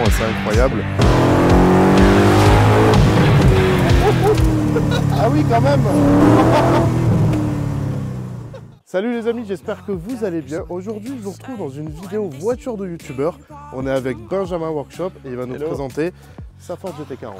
assez incroyable. Ah oui, quand même. Salut les amis, j'espère que vous allez bien. Aujourd'hui, je vous retrouve dans une vidéo voiture de youtubeur. On est avec Benjamin Workshop et il va nous présenter sa Ford GT40.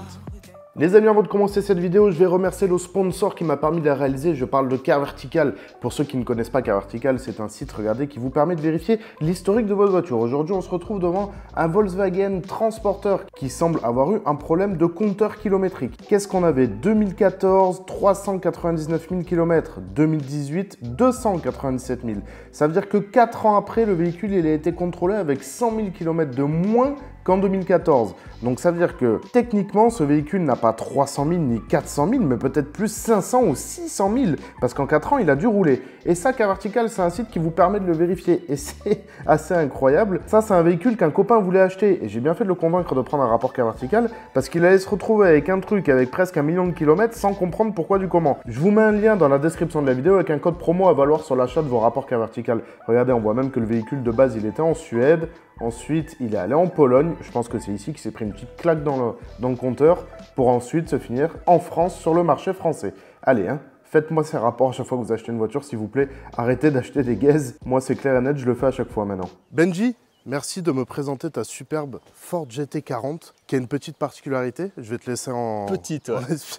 Les amis, avant de commencer cette vidéo, je vais remercier le sponsor qui m'a permis de la réaliser. Je parle de Car Vertical. Pour ceux qui ne connaissent pas Car Vertical, c'est un site, regardez, qui vous permet de vérifier l'historique de votre voiture. Aujourd'hui, on se retrouve devant un Volkswagen Transporter qui semble avoir eu un problème de compteur kilométrique. Qu'est-ce qu'on avait? 2014, 399 000 km. 2018, 297 000. Ça veut dire que 4 ans après, le véhicule il a été contrôlé avec 100 000 km de moins qu'en 2014. Donc ça veut dire que techniquement, ce véhicule n'a pas 300 000 ni 400 000, mais peut-être plus 500 ou 600 000, parce qu'en 4 ans, il a dû rouler. Et ça, Car Vertical, c'est un site qui vous permet de le vérifier, et c'est assez incroyable. Ça, c'est un véhicule qu'un copain voulait acheter, et j'ai bien fait de le convaincre de prendre un rapport Car Vertical, parce qu'il allait se retrouver avec un truc avec presque 1 million de kilomètres sans comprendre pourquoi du comment. Je vous mets un lien dans la description de la vidéo avec un code promo à valoir sur l'achat de vos rapports Car Vertical. Regardez, on voit même que le véhicule de base, il était en Suède. Ensuite, il est allé en Pologne. Je pense que c'est ici qu'il s'est pris une petite claque dans le compteur pour ensuite se finir en France sur le marché français. Allez, hein, faites-moi ces rapports à chaque fois que vous achetez une voiture, s'il vous plaît. Arrêtez d'acheter des gazes. Moi, c'est clair et net, je le fais à chaque fois maintenant. Benji, merci de me présenter ta superbe Ford GT40 qui a une petite particularité. Je vais te laisser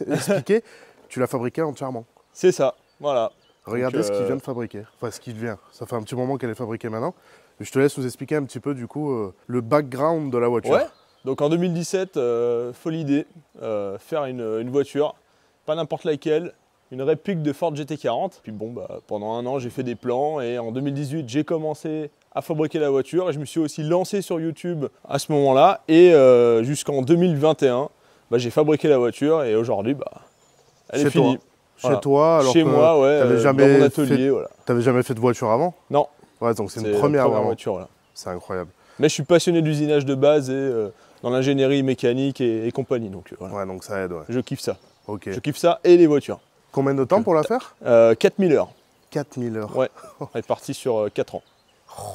expliquer. Tu l'as fabriquée entièrement. C'est ça, voilà. Regardez ce qu'il vient de fabriquer. Enfin, ce qu'il vient. Ça fait un petit moment qu'elle est fabriquée maintenant. Je te laisse nous expliquer un petit peu du coup le background de la voiture. Ouais, donc en 2017, folle idée, faire une voiture, pas n'importe laquelle, une réplique de Ford GT40. Puis bon, pendant un an, j'ai fait des plans et en 2018, j'ai commencé à fabriquer la voiture et je me suis aussi lancé sur YouTube à ce moment-là. Et jusqu'en 2021, j'ai fabriqué la voiture et aujourd'hui, elle est finie. Chez toi, alors chez moi, ouais, dans mon atelier. Voilà. T'avais jamais fait de voiture avant? Non. Ouais, donc c'est une première voiture. Voilà. C'est incroyable. Mais je suis passionné d'usinage de base et dans l'ingénierie mécanique et compagnie. Donc, voilà. Ouais, donc ça aide. Ouais. Je kiffe ça. Ok. Je kiffe ça et les voitures. Combien de temps pour la faire? 4000 heures. 4000 heures. Ouais, elle est partie sur 4 ans.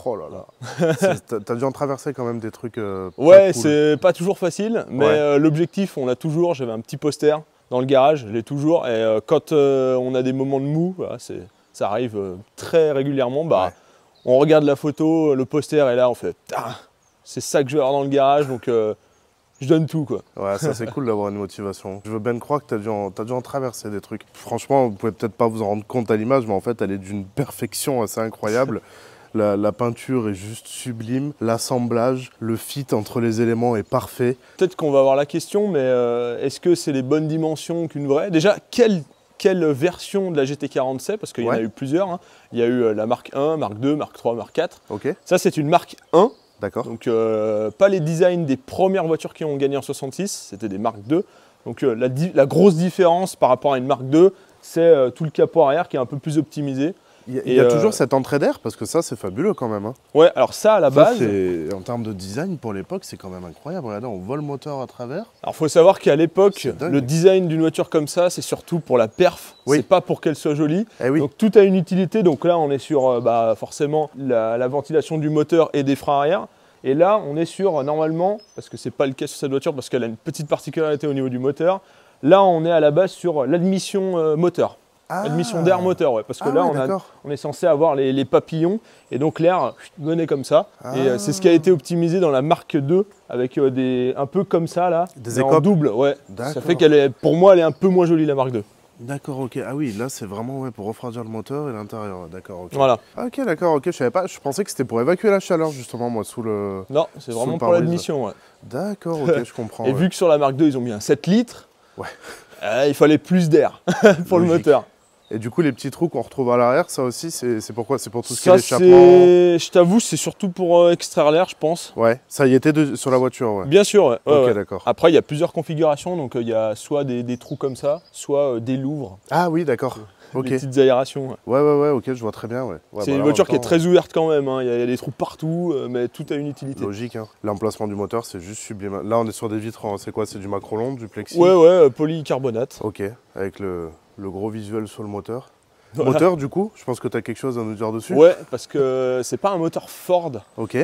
Oh là là. T'as dû en traverser quand même des trucs. Ouais, cool. C'est pas toujours facile, mais l'objectif, on l'a toujours. J'avais un petit poster dans le garage, je l'ai toujours. Et quand on a des moments de mou, voilà, ça arrive très régulièrement. On regarde la photo, le poster est là, on fait c'est ça que je vais avoir dans le garage, donc je donne tout quoi. Ouais, ça c'est cool d'avoir une motivation. Je veux bien croire que t'as dû en traverser des trucs. Franchement, vous pouvez peut-être pas vous en rendre compte à l'image, mais en fait, elle est d'une perfection assez incroyable. La peinture est juste sublime, l'assemblage, le fit entre les éléments est parfait. Peut-être qu'on va avoir la question, mais est-ce que c'est les bonnes dimensions qu'une vraie? Déjà, quelle version de la GT40 c'est? Parce qu'il y en a eu plusieurs. Hein. Il y a eu la marque 1, marque 2, marque 3, marque 4. Ok. Ça, c'est une marque 1. D'accord. Donc, pas les designs des premières voitures qui ont gagné en 66, c'était des marques 2. Donc, la grosse différence par rapport à une marque 2, c'est tout le capot arrière qui est un peu plus optimisé. Il y a toujours cette entrée d'air parce que ça, c'est fabuleux quand même. Hein. Ouais, alors ça, à la base... En termes de design, pour l'époque, c'est quand même incroyable. Regardez, on voit le moteur à travers. Alors, il faut savoir qu'à l'époque, le design d'une voiture comme ça, c'est surtout pour la perf. Oui. C'est pas pour qu'elle soit jolie. Eh oui. Donc, tout a une utilité. Donc là, on est sur forcément la ventilation du moteur et des freins arrière. Et là, on est sur, normalement, parce que c'est pas le cas sur cette voiture, parce qu'elle a une petite particularité au niveau du moteur. Là, on est à la base sur l'admission moteur. Admission d'air moteur, ouais, parce que là, on est censé avoir les papillons, et donc l'air venait comme ça. Et c'est ce qui a été optimisé dans la marque 2, avec un peu comme ça, là, des en double. Ouais. Ça fait qu'elle est, pour moi, elle est un peu moins jolie, la marque 2. D'accord, ok. Ah oui, là, c'est vraiment pour refroidir le moteur et l'intérieur. D'accord, ok. Voilà. Ok, d'accord, ok. Je savais pas. Je pensais que c'était pour évacuer la chaleur, justement, moi, sous le... Non, c'est vraiment pour l'admission, ouais. D'accord, ok, je comprends. Et vu que sur la marque 2, ils ont mis un 7 litres, ouais. Il fallait plus d'air pour le moteur. Et du coup, les petits trous qu'on retrouve à l'arrière, ça aussi, c'est pourquoi? C'est pour tout ce qui est l'échappement? Je t'avoue, c'est surtout pour extraire l'air, je pense. Ouais, ça y était sur la voiture, ouais. Bien sûr, ouais. Ok, d'accord. Après, il y a plusieurs configurations, donc il y a soit des trous comme ça, soit des louvres. Ah oui, d'accord. Des petites aérations. Ouais, ok, je vois très bien, ouais. C'est une voiture qui est très ouverte quand même, hein. Il y a des trous partout, mais tout a une utilité. Logique, hein. L'emplacement du moteur, c'est juste sublime. Là, on est sur des vitres, c'est quoi? C'est du macrolon, du plexi? Ouais, polycarbonate. Ok, avec le gros visuel sur le moteur. Moteur du coup, je pense que tu as quelque chose à nous dire dessus. Ouais, parce que c'est pas un moteur Ford. Ok.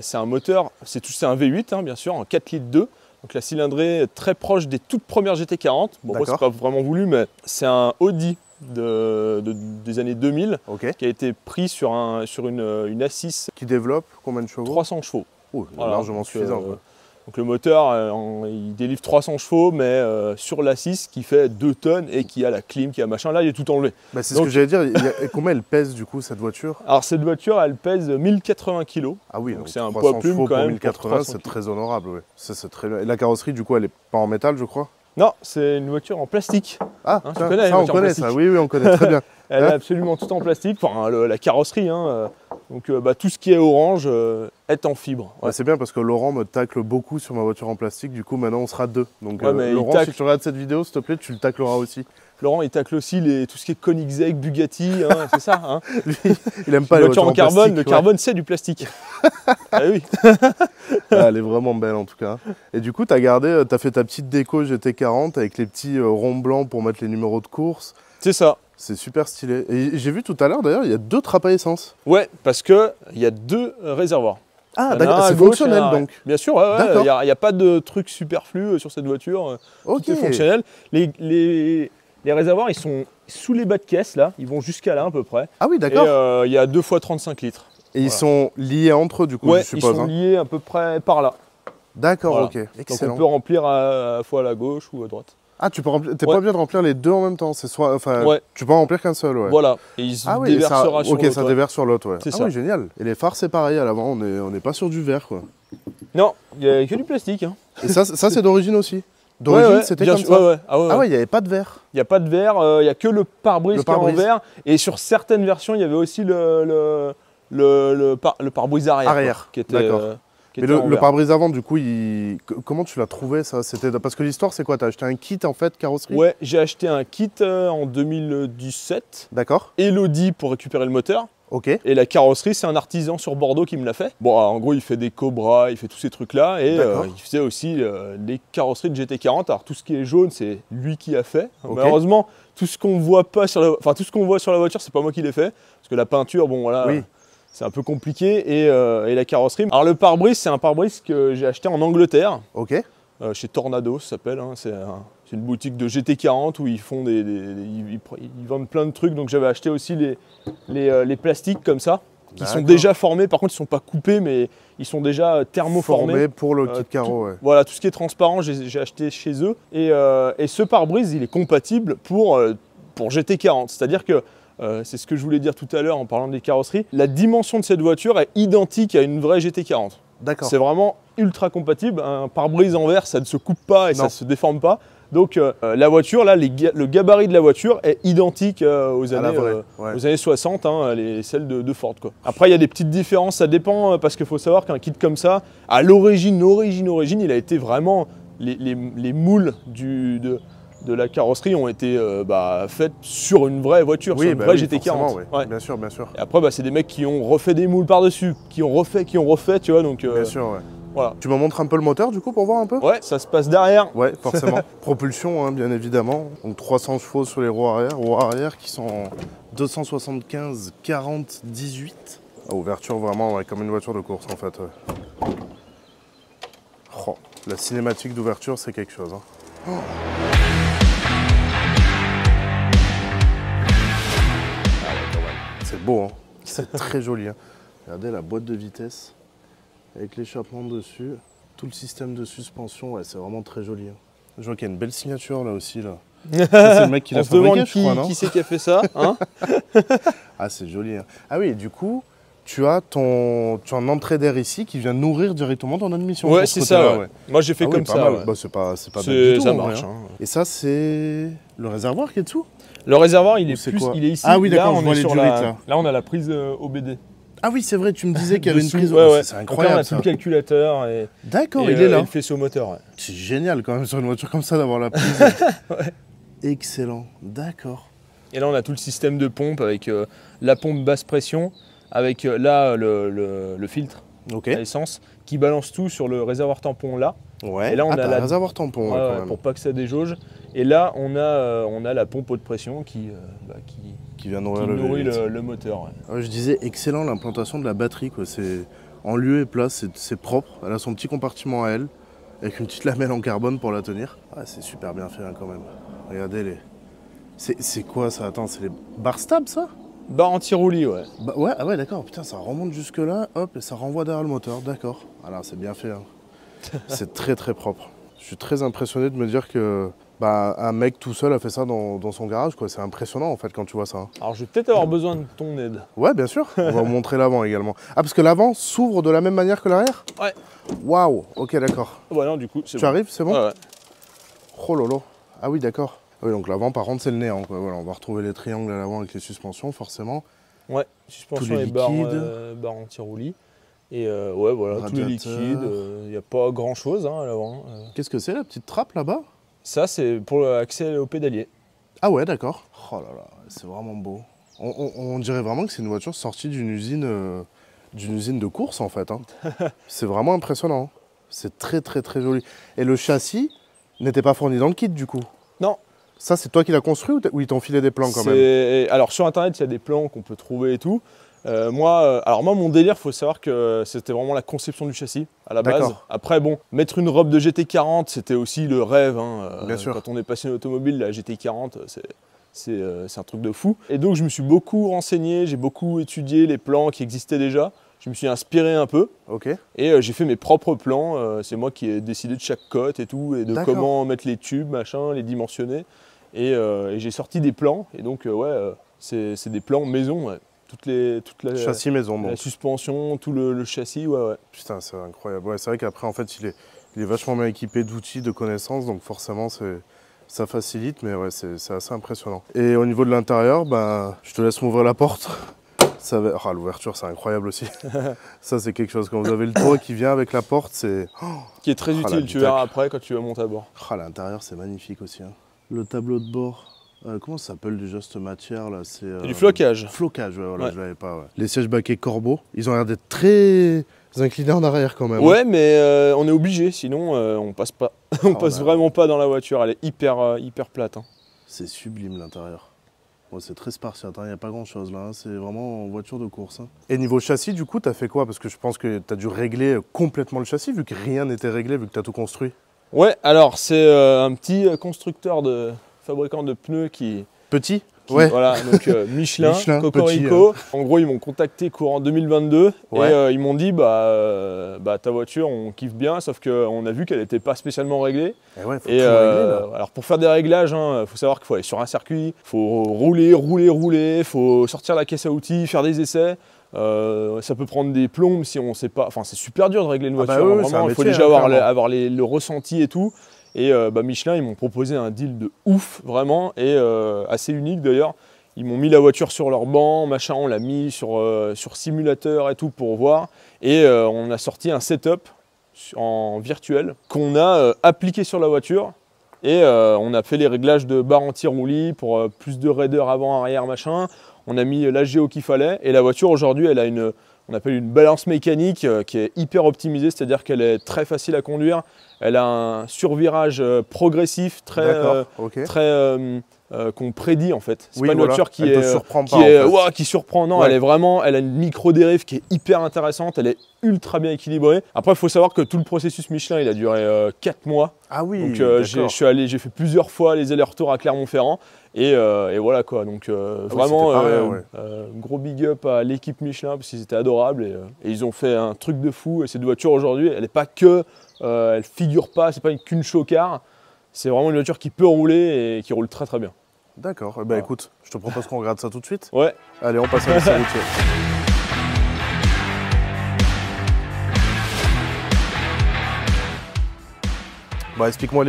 C'est un moteur, c'est un V8 hein, bien sûr, en 4 litres 2. Donc la cylindrée est très proche des toutes premières GT40. Bon, moi c'est pas vraiment voulu, mais c'est un Audi des années 2000 qui a été pris sur une A6. Qui développe combien de chevaux? 300 chevaux. Oh, voilà, largement suffisant. Donc le moteur, il délivre 300 chevaux, mais sur l'A6 qui fait 2 tonnes et qui a la clim, qui a machin, là il est tout enlevé. Bah, c'est ce que j'allais dire, combien elle pèse du coup cette voiture? Alors cette voiture, elle pèse 1080 kg. Ah oui, donc c'est un poids plume quand même. 1080, c'est très honorable, oui. C'est très bien. Et la carrosserie du coup, elle est pas en métal, je crois? Non, c'est une voiture en plastique. Ah, tu connais, ça on connaît ça, oui, on connaît très bien. Elle est absolument tout en plastique, enfin la carrosserie. Hein, donc tout ce qui est orange est en fibre. Ouais. C'est bien parce que Laurent me tacle beaucoup sur ma voiture en plastique, du coup maintenant on sera deux. Donc Laurent, si tu regardes cette vidéo, s'il te plaît, tu le tacleras aussi. Laurent, il tacle aussi tout ce qui est Koenigsegg, Bugatti, hein, c'est ça hein. Lui, il aime pas les voitures en carbone. plastique, le carbone, c'est du plastique. Ah oui. Elle est vraiment belle en tout cas. Et du coup, tu as fait ta petite déco GT40 avec les petits ronds blancs pour mettre les numéros de course. C'est ça. C'est super stylé. Et j'ai vu tout à l'heure d'ailleurs, il y a 2 trappes à essence. Ouais, parce qu'il y a 2 réservoirs. Ah d'accord, c'est fonctionnel donc. Bien sûr, il n'y a pas de truc superflu sur cette voiture. Tout est fonctionnel. Les réservoirs, ils sont sous les bas de caisse là, ils vont jusqu'à là à peu près. Ah oui, d'accord. Et il y a 2 fois 35 litres. Et ils sont liés entre eux du coup, ouais, je suppose. Ils sont liés à peu près par là. D'accord, ok. Excellent. Donc on peut remplir à la fois à la gauche ou à droite. Ah, tu peux remplir. T'es pas obligé de remplir les deux en même temps. Tu peux en remplir qu'un seul, ouais. Voilà. Et il se déversera sur l'autre. Ok, ça déverse sur l'autre, ouais. C'est ça. Oui, génial. Et les phares, c'est pareil. À l'avant, on n'est pas sur du verre, quoi. Non, il n'y a que du plastique. Hein. Et ça c'est d'origine aussi. D'origine, c'était comme ça. Ah ouais, il n'y avait pas de verre. Il n'y a pas de verre. Il n'y a que le pare-brise qui est en verre. Et sur certaines versions, il y avait aussi le pare-brise arrière. Qui était, d'accord. Mais le pare-brise avant, du coup, comment tu l'as trouvé ça? Parce que l'histoire, c'est quoi? Tu as acheté un kit en fait, carrosserie? Ouais, j'ai acheté un kit en 2017. D'accord. Et l'Audi pour récupérer le moteur. Ok. Et la carrosserie, c'est un artisan sur Bordeaux qui me l'a fait. Bon, en gros, il fait des Cobra, il fait tous ces trucs-là. Et il faisait aussi des carrosseries de GT40. Alors, tout ce qui est jaune, c'est lui qui a fait. Okay. Malheureusement, tout ce qu'on voit sur la voiture, c'est pas moi qui l'ai fait. Parce que la peinture, bon, voilà. Oui. C'est un peu compliqué, et la carrosserie. Alors le pare-brise, c'est un pare-brise que j'ai acheté en Angleterre, chez Tornado, ça s'appelle. Hein. C'est une boutique de GT40 où ils font ils vendent plein de trucs. Donc j'avais acheté aussi les plastiques comme ça, qui sont déjà formés. Par contre, ils ne sont pas coupés, mais ils sont déjà thermoformés. Formés pour le kit carreau, ouais. Voilà, tout ce qui est transparent, j'ai acheté chez eux. Et ce pare-brise, il est compatible pour GT40. C'est-à-dire que c'est ce que je voulais dire tout à l'heure en parlant des carrosseries. La dimension de cette voiture est identique à une vraie GT40. D'accord. C'est vraiment ultra compatible. Un pare-brise en verre, ça ne se coupe pas et ça ne se déforme pas. Donc la voiture, là, le gabarit de la voiture est identique aux années 60, hein, celles de Ford, quoi. Après, il y a des petites différences, ça dépend, parce qu'il faut savoir qu'un kit comme ça, à l'origine, il a été vraiment... Les moules de la carrosserie ont été faites sur une vraie voiture, sur une vraie GT40. Ouais. Bien sûr, bien sûr. Et après, c'est des mecs qui ont refait des moules par-dessus, qui ont refait, tu vois, donc... Bien sûr, ouais. Voilà. Tu me montres un peu le moteur, du coup, pour voir un peu? Ouais, ça se passe derrière. Ouais, forcément. Propulsion, hein, bien évidemment. Donc 300 chevaux sur les roues arrière qui sont en 275 40 18. Ah, ouverture vraiment comme une voiture de course, en fait. Ouais. Oh, la cinématique d'ouverture, c'est quelque chose. Hein. Oh. C'est beau, hein. C'est très joli. Hein. Regardez la boîte de vitesse avec l'échappement dessus, tout le système de suspension, ouais, c'est vraiment très joli. Hein. Je vois qu'il y a une belle signature là aussi. Là. C'est le mec qui l'a fabriqué, je crois, non? Qui c'est qui a fait ça, hein? Ah, c'est joli. Hein. Ah oui, du coup, tu as une entrée d'air ici qui vient nourrir directement ton admission. Ouais, c'est ça. Ouais. Moi, j'ai fait comme ça. Ouais. Bah, c'est pas bête du tout. Ça marche. Hein. Et ça, c'est le réservoir qui est dessous? Le réservoir, il est ici. Ah oui, d'accord, on est sur là, on a la prise OBD. Ah oui, c'est vrai, tu me disais qu'il y avait une prise. Ouais. C'est incroyable. Là, on a tout le calculateur. D'accord, il est là. Il fait au moteur. Ouais. C'est génial quand même sur une voiture comme ça d'avoir la prise. Ouais. Excellent, d'accord. Et là, on a tout le système de pompe avec la pompe basse pression, avec là le filtre à essence qui balance tout sur le réservoir tampon là. Ouais. Et là, on a un réservoir tampon quand même. pour pas que ça déjauge. Et là, on a la pompe haute pression qui vient nourrir le moteur. Ouais. Ouais, je disais, excellent l'implantation de la batterie, quoi. C'est en lieu et place, c'est propre. Elle a son petit compartiment à elle, avec une petite lamelle en carbone pour la tenir. Ah, c'est super bien fait hein, quand même. Regardez les... C'est quoi ça? Attends, c'est les bar stab ça? Barre anti-roulis, ouais. Bah, ouais, ah ouais, d'accord. Putain, ça remonte jusque là, hop, et ça renvoie derrière le moteur. D'accord. Alors, c'est bien fait. Hein. C'est très très propre. Je suis très impressionné de me dire que un mec tout seul a fait ça dans son garage, quoi. C'est impressionnant en fait quand tu vois ça. Hein. Alors, je vais peut-être avoir besoin de ton aide. Ouais, bien sûr. On va vous montrer l'avant également. Ah, parce que l'avant s'ouvre de la même manière que l'arrière? Ouais. Waouh. Ok, d'accord. Ouais, non, du coup, c'est bon. Tu arrives, c'est bon? Ouais. Oh lolo. Ah oui, d'accord. Oui, donc l'avant, par contre, c'est le néant. Quoi. Voilà, on va retrouver les triangles à l'avant avec les suspensions, forcément. Ouais, suspension et barre anti-roulis. Et ouais, voilà, tous les liquides. Il n'y a pas grand-chose hein, à l'avant. Qu'est-ce que c'est, la petite trappe là-bas? Ça, c'est pour l'accès au pédalier. Ah ouais, d'accord. Oh là là, c'est vraiment beau. On dirait vraiment que c'est une voiture sortie d'une usine de course, en fait. Hein. C'est vraiment impressionnant. C'est très, très, très joli. Et le châssis n'était pas fourni dans le kit, du coup? Non. Ça, c'est toi qui l'as construit ou ils t'ont filé des plans quand même? Alors, sur Internet, il y a des plans qu'on peut trouver et tout. Moi, mon délire, il faut savoir que c'était vraiment la conception du châssis à la base. Après, bon, mettre une robe de GT40, c'était aussi le rêve. Hein. Bien sûr. Quand on est passionné automobile, la GT40, c'est un truc de fou. Et donc, je me suis beaucoup renseigné, j'ai beaucoup étudié les plans qui existaient déjà. Je me suis inspiré un peu. Ok. Et j'ai fait mes propres plans. C'est moi qui ai décidé de chaque cote et tout, et de comment mettre les tubes, machin, les dimensionner. Et j'ai sorti des plans. Et donc, c'est des plans maison. Ouais. Toute la châssis maison, donc. La suspension, tout le châssis, ouais. Putain, c'est incroyable. Ouais, c'est vrai qu'après, en fait, il est vachement bien équipé d'outils, de connaissances, donc forcément, ça facilite, mais ouais, c'est assez impressionnant. Et au niveau de l'intérieur, je te laisse m'ouvrir la porte. L'ouverture, c'est incroyable aussi. Ça, c'est quelque chose. Quand vous avez le toit qui vient avec la porte, c'est... Qui est très utile, tu verras après quand tu vas monter à bord. L'intérieur, c'est magnifique aussi. Hein. Le tableau de bord... comment ça s'appelle déjà cette matière là? C'est du flocage. Flocage, ouais, voilà, je l'avais pas. Ouais. Les sièges baquets Corbeau, ils ont l'air d'être très inclinés en arrière quand même. Ouais, mais on est obligé, sinon on passe pas. On passe vraiment pas dans la voiture, elle est hyper plate. Hein. C'est sublime l'intérieur. Ouais, c'est très spartiate, il n'y a pas grand chose là, hein. C'est vraiment en voiture de course. Hein. Et niveau châssis, du coup, tu as fait quoi? Parce que je pense que tu as dû régler complètement le châssis vu que rien n'était réglé, vu que tu as tout construit. Ouais, alors c'est un petit constructeur fabricant de pneus qui... Petit ouais. Voilà, donc Michelin, Cocorico. Petit, En gros, ils m'ont contacté courant 2022 et ils m'ont dit ta voiture, on kiffe bien, sauf qu'on a vu qu'elle n'était pas spécialement réglée. Et ouais, faut tout régler, là. Alors pour faire des réglages, faut savoir qu'il faut aller sur un circuit, il faut rouler, il faut sortir la caisse à outils, faire des essais. Ça peut prendre des plombes si on ne sait pas. Enfin, c'est super dur de régler une voiture. Vraiment, il faut déjà avoir le ressenti et tout. Et Michelin, ils m'ont proposé un deal de ouf, vraiment, et assez unique d'ailleurs. Ils m'ont mis la voiture sur leur banc, machin, on l'a mis sur simulateur et tout pour voir. Et on a sorti un setup en virtuel qu'on a appliqué sur la voiture. Et on a fait les réglages de barre anti-roulis pour plus de raideur avant, arrière, machin. On a mis l'AGO qu'il fallait. Et la voiture, aujourd'hui, elle a on appelle une balance mécanique qui est hyper optimisée, c'est-à-dire qu'elle est très facile à conduire. Elle a un survirage progressif qu'on prédit en fait. C'est pas une voiture qui surprend. Non, elle a une micro-dérive qui est hyper intéressante. Elle est ultra bien équilibrée. Après, il faut savoir que tout le processus Michelin, il a duré 4 mois. Ah oui. Donc j'ai fait plusieurs fois les allers-retours à Clermont-Ferrand. Et voilà quoi, donc vraiment gros big up à l'équipe Michelin parce qu'ils étaient adorables et ils ont fait un truc de fou. Et cette voiture aujourd'hui, elle n'est pas que, elle figure pas, c'est pas qu'une chocard, c'est vraiment une voiture qui peut rouler et qui roule très très bien. D'accord, voilà. Écoute, je te propose qu'on regarde ça tout de suite. Ouais. Allez, on passe à l'essai routier. Explique-moi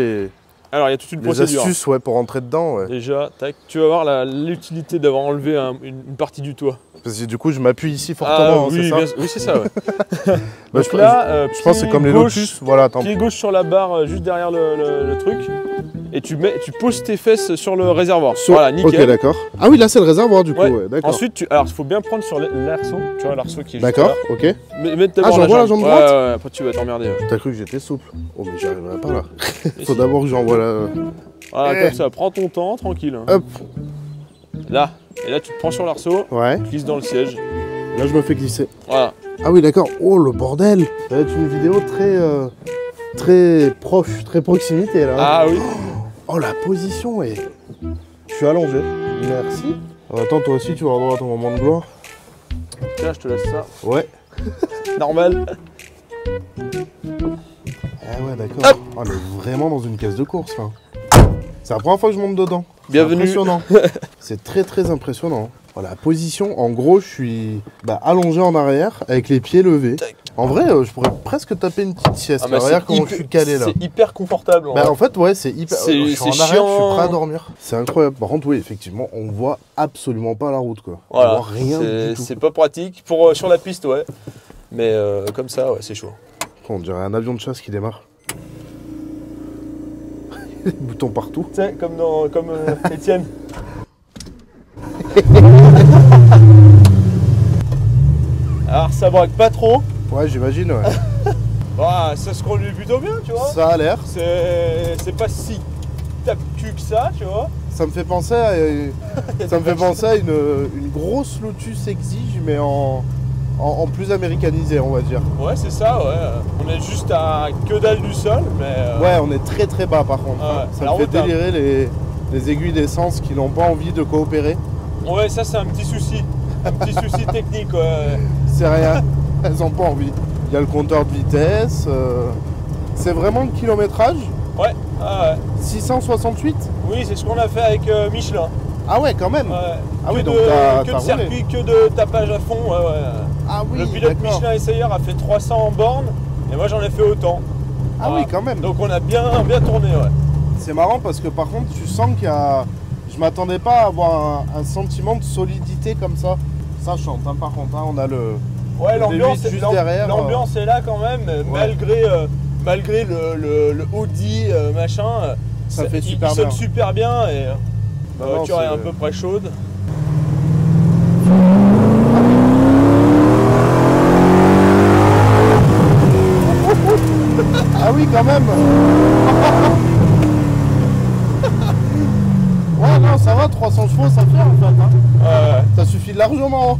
Alors, il y a toute une procédure. Astuces pour rentrer dedans. Ouais. Déjà, tac, tu vas voir l'utilité d'avoir enlevé une partie du toit. Parce que du coup, je m'appuie ici fortement, oui, c'est ça? Oui, c'est ça, ouais. Donc je pense que c'est comme les Lotus. Voilà, pied gauche sur la barre, juste derrière le truc. Et tu poses tes fesses sur le réservoir. Voilà, nickel. Ok, d'accord. Ah oui, là, c'est le réservoir, du coup. Ouais, d'accord. Ensuite, il faut bien prendre sur l'arceau. Tu vois, l'arceau qui est juste d'accord, ok. J'envoie la jambe droite. Après, tu vas t'emmerder. Ouais. T'as cru que j'étais souple? Oh, mais j'y arriverai pas, là. Faut d'abord que j'envoie la... Voilà, comme ça, prends ton temps, tranquille. Hop. Là, et là tu te prends sur l'arceau, Ouais. tu glisses dans le siège. Là, je me fais glisser. Voilà. Ah oui, d'accord. Oh, le bordel. Ça va être une vidéo très proche, très proximité, là. Ah oui. Oh, la position est... Je suis allongé. Merci. Attends, toi aussi, tu vas avoir ton moment de gloire. Tiens, je te laisse ça. Ouais. Normal. Ah ouais, d'accord. Oh, on est vraiment dans une caisse de course, là. C'est la première fois que je monte dedans. Bienvenue. Impressionnant. C'est très impressionnant. Voilà, la position, en gros, je suis allongé en arrière avec les pieds levés. En vrai, je pourrais presque taper une petite sieste. Regarde comment je suis calé là. C'est hyper confortable. En fait, ouais, c'est hyper. Je suis en arrière, chiant. je suis prêt à dormir. C'est incroyable. Par contre, oui, effectivement, on voit absolument pas la route, quoi. Voilà. On voit rien du tout. C'est pas pratique. Sur la piste, ouais. Mais comme ça, ouais, c'est chaud. On dirait un avion de chasse qui démarre. Les boutons partout. Tu sais, comme Étienne. Alors ça braque pas trop. Ouais, j'imagine, ouais. Bah, ça se conduit plutôt bien, tu vois. Ça a l'air. C'est pas si tape-cul que ça, tu vois. Ça me fait penser à, une grosse Lotus Exige, mais en plus américanisé, on va dire. Ouais, c'est ça, ouais. On est juste à que dalle du sol, mais... Ouais, on est très bas par contre. Ouais, ça me fait délirer les aiguilles d'essence qui n'ont pas envie de coopérer. Ouais, ça c'est un petit souci. Un petit souci technique, ouais. C'est rien, elles n'ont pas envie. Il y a le compteur de vitesse. C'est vraiment le kilométrage. Ouais, ah ouais. 668. Oui, c'est ce qu'on a fait avec Michelin. Ah ouais, quand même. Ouais. Ah oui, donc que de circuit, que de tapage à fond, ouais, ouais. Ah oui, le pilote Michelin essayeur a fait 300 en borne, et moi j'en ai fait autant. Ah voilà. Oui, quand même. Donc on a bien tourné, ouais. C'est marrant parce que par contre, tu sens qu'il y a... Je m'attendais pas à avoir un sentiment de solidité comme ça. Ça chante, hein, par contre, hein, on a le... Ouais, l'ambiance est est là quand même, ouais. malgré le Audi machin. Ça fait il super bien. sonne super bien et la voiture est à peu près chaude. Ah oui, quand même. Ouais, non, ça va, 300 chevaux, ça fait en fait. Hein. Ça suffit largement.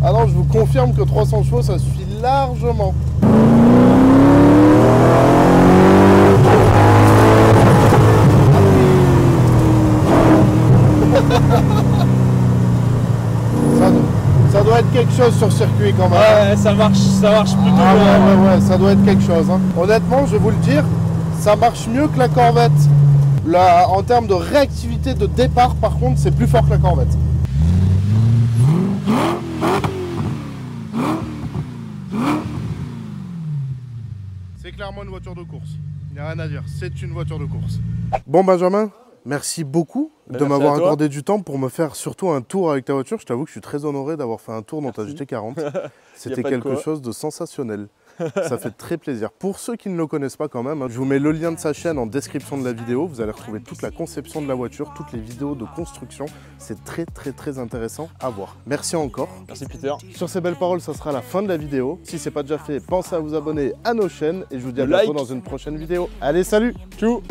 Ah non, je vous confirme que 300 chevaux, ça suffit largement. Ça doit être quelque chose sur circuit quand même. Ouais, ça marche plutôt bien. Ouais, ça doit être quelque chose. Hein. Honnêtement, je vais vous le dire, ça marche mieux que la Corvette. Là, en termes de réactivité de départ, par contre, c'est plus fort que la Corvette. C'est clairement une voiture de course. Il n'y a rien à dire, c'est une voiture de course. Bon Benjamin, merci beaucoup de m'avoir accordé du temps pour me faire surtout un tour avec ta voiture. Je t'avoue que je suis très honoré d'avoir fait un tour dans ta GT40. C'était quelque chose de sensationnel. Ça fait très plaisir. Pour ceux qui ne le connaissent pas quand même, je vous mets le lien de sa chaîne en description de la vidéo. Vous allez retrouver toute la conception de la voiture, toutes les vidéos de construction. C'est très intéressant à voir. Merci encore. Merci Peter. Sur ces belles paroles, ça sera la fin de la vidéo. Si ce n'est pas déjà fait, pensez à vous abonner à nos chaînes et je vous dis à bientôt dans une prochaine vidéo. Allez, salut. Tchou.